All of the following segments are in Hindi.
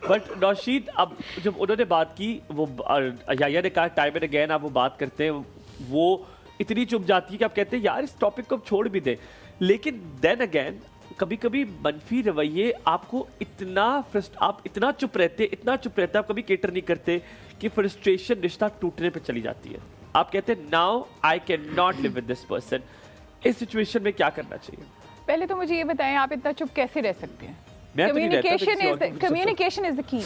बट नौशीद, अब जब उन्होंने बात की, वो याया ने कहा टाइम एंड अगेन आप वो बात करते हैं, वो इतनी चुप जाती है कि आप कहते हैं यार इस टॉपिक को छोड़ भी दें। लेकिन देन अगेन कभी कभी मनफी रवैये आपको आप इतना चुप रहते आप कभी केटर नहीं करते कि फ्रस्ट्रेशन रिश्ता टूटने पे चली जाती है। आप कहते हैं now I can not live with this person. इस सिचुएशन में क्या करना चाहिए? पहले तो मुझे ये बताएं, आप इतना चुप कैसे रह सकते हैं? मैं तो नहीं रहता, कम्युनिकेशन इज द की।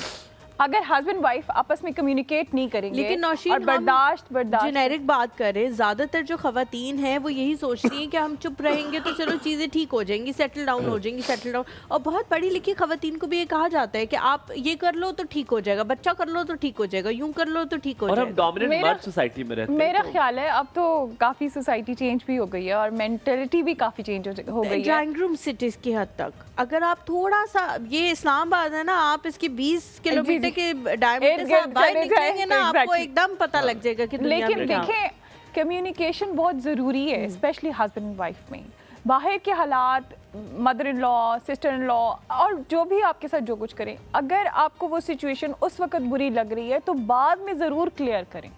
अगर हस्बैंड वाइफ आपस में कम्युनिकेट नहीं करेंगे, लेकिन नौशीन, और बर्दाश्त जेनेरिक बात करें, ज्यादातर जो खवातीन हैं वो यही सोचती हैं कि हम चुप रहेंगे तो चलो चीजें ठीक हो जाएंगी, सेटल डाउन हो जाएंगी, सेटल डाउन। और बहुत पढ़ी लिखी खवातीन को भी ये कहा जाता है कि आप ये कर लो तो ठीक हो जाएगा, बच्चा कर लो तो ठीक हो जाएगा, यूं कर लो तो ठीक हो जाएगा। और हम डोमिनेंट मर्द सोसाइटी में रहते हैं। मेरा ख्याल है अब तो काफी सोसाइटी चेंज भी हो गई है और मेंटालिटी भी काफी चेंज हो गई है। ड्राइंग रूम सिटीज की हद तक अगर आप थोड़ा सा, ये इस्लामाबाद है ना, आप इसकी 20 किलोमीटर के डायमीटर से बाहर निकलेंगे ना, आपको एकदम पता लग जाएगा कि दुनिया में क्या। लेकिन देखें, कम्युनिकेशन बहुत ज़रूरी है, स्पेशली हस्बैंड एंड वाइफ में। बाहर के हालात, mother in law, sister in law और जो भी आपके साथ जो कुछ करें, अगर आपको वो सिचुएशन उस वक्त बुरी लग रही है तो बाद में ज़रूर क्लियर करें,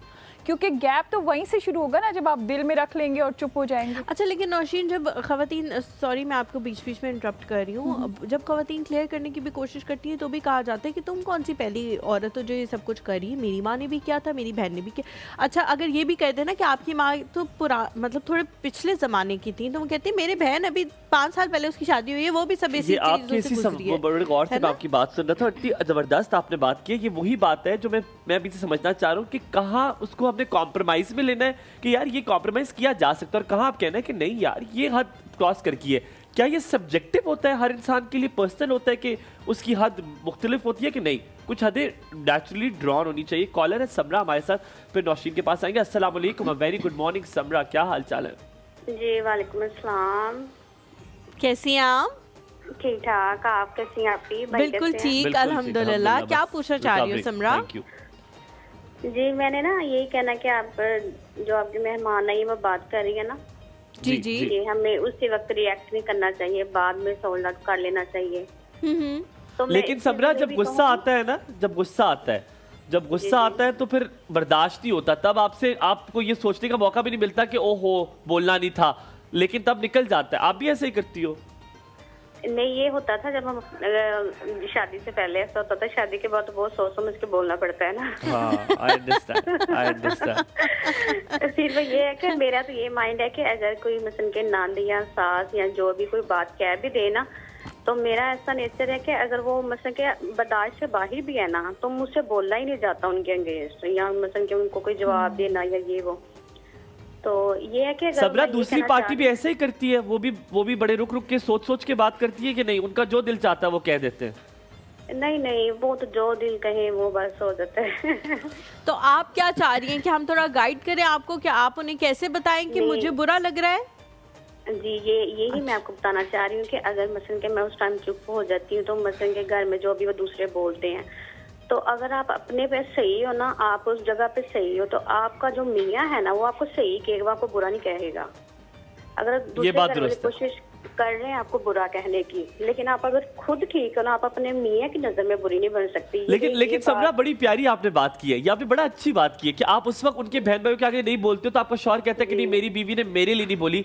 क्योंकि गैप तो वहीं से शुरू होगा ना जब आप दिल में रख लेंगे और चुप हो जाएंगे। अच्छा, लेकिन नौशीन, जब खवातीन, सॉरी मैं आपको बीच बीच में इंटरप्ट कर रही हूँ, जब खवातीन क्लियर करने की भी कोशिश करती है तो भी कहा जाता है कि तुम कौन सी पहली औरत हो जो ये सब कुछ करी, मेरी माँ ने भी किया था, मेरी बहन ने भी किया। अच्छा, अगर ये भी कहते ना कि आपकी माँ तो मतलब थोड़े पिछले ज़माने की थी, तो वो कहती है मेरी बहन अभी 5 साल पहले उसकी शादी हुई है, वो भी सब इसी चीज़ों से गुजरी है। बड़े गौर से मैं आपकी बात सुन रहा था, इतनी ज़बरदस्त आपने बात की। ये वही बात है जो मैं अभी से समझना चाह रहा हूँ कि कहाँ उसको हमने कॉम्प्रोमाइज़ में लेना है कि यार ये कॉम्प्रोमाइज़ किया जा सकता है, और कहाँ आप कहना है कि नहीं यार ये हद क्रॉस कर की है। क्या ये सब्जेक्टिव होता है, हर इंसान के लिए पर्सनल होता है कि उसकी हद मुख्तलिफ होती है कि नहीं? कुछ हदें नेचुरली ड्रॉन होनी चाहिए। कॉलर है समरा हमारे साथ, फिर नौशीन के पास आएंगे। अस्सलाम वालेकुम, वेरी गुड मॉर्निंग समरा, क्या हाल चाल है? जी वालेकुम अस्सलाम। कैसी हैं आप? ठीक ठाक, आप कैसी हैं? आपकी बिल्कुल ठीक, अल्हम्दुलिल्लाह। क्या पूछना चाह रही हो समरा? जी मैंने ना यही कहना कि आप जो आपकी मेहमान आई वो बात कर रही है ना, जी जी, हमें उसी वक्त रिएक्ट नहीं करना चाहिए, बाद में सॉल्व आउट कर लेना चाहिए। तो लेकिन समरा, जब गुस्सा आता है ना, जब गुस्सा आता है तो फिर बर्दाश्त नहीं होता, तब आपको ये सोचने का मौका भी नहीं मिलता कि ओहो बोलना नहीं था, लेकिन तब निकल जाता है। आप भी ऐसे ही करती हो? नहीं, ये होता था जब हम शादी से पहले ऐसा होता था, शादी के बाद तो बहुत सोच समझ के बोलना पड़ता है ना। I understand. फिर वो ये है कि मेरा तो ये माइंड है कि अगर कोई मसलन के नानी या सास या जो भी कोई बात कह भी दे ना, तो मेरा ऐसा नेचर है कि अगर वो मसलन के बर्दाश्त से बाहर भी है ना, तो मुझसे बोलना ही नहीं जाता उनके अगेंस्ट, या मसलन के उनको कोई जवाब देना या ये वो। तो ये है कि सबरा, दूसरी पार्टी भी ऐसे ही करती है, वो भी बड़े रुक के सोच के बात करती है कि नहीं, उनका जो दिल चाहता है वो कह देते हैं? नहीं, वो तो जो दिल कहे वो बस हो जाता है। तो आप क्या चाह रही हैं कि हम थोड़ा गाइड करें आपको, कि आप उन्हें कैसे बताएं कि मुझे बुरा लग रहा है? जी, यही मैं आपको बताना चाह रही हूँ कि अगर मसलन के मैं उस टाइम चुप हो जाती हूँ, तो मसलन के घर में जो भी वो दूसरे बोलते हैं, तो अगर आप अपने पे सही हो ना, आप उस जगह पे सही हो, तो आपका जो मियाँ है ना वो आपको सही कहेगा, वो आपको बुरा नहीं कहेगा। अगर दूसरे घर वाले कोशिश कर रहे हैं आपको बुरा कहने की, लेकिन आप अगर खुद ठीक हो ना, आप अपने मियाँ की नजर में बुरी नहीं बन सकती। लेकिन समरा, बड़ी प्यारी आपने बात की है, ये आपने बड़ा अच्छी बात की है कि आप उस वक्त उनके बहन भाइयों के आगे नहीं बोलते हो, तो आपका शौहर कहता है कि नहीं मेरी बीवी ने मेरे लिए नहीं बोली,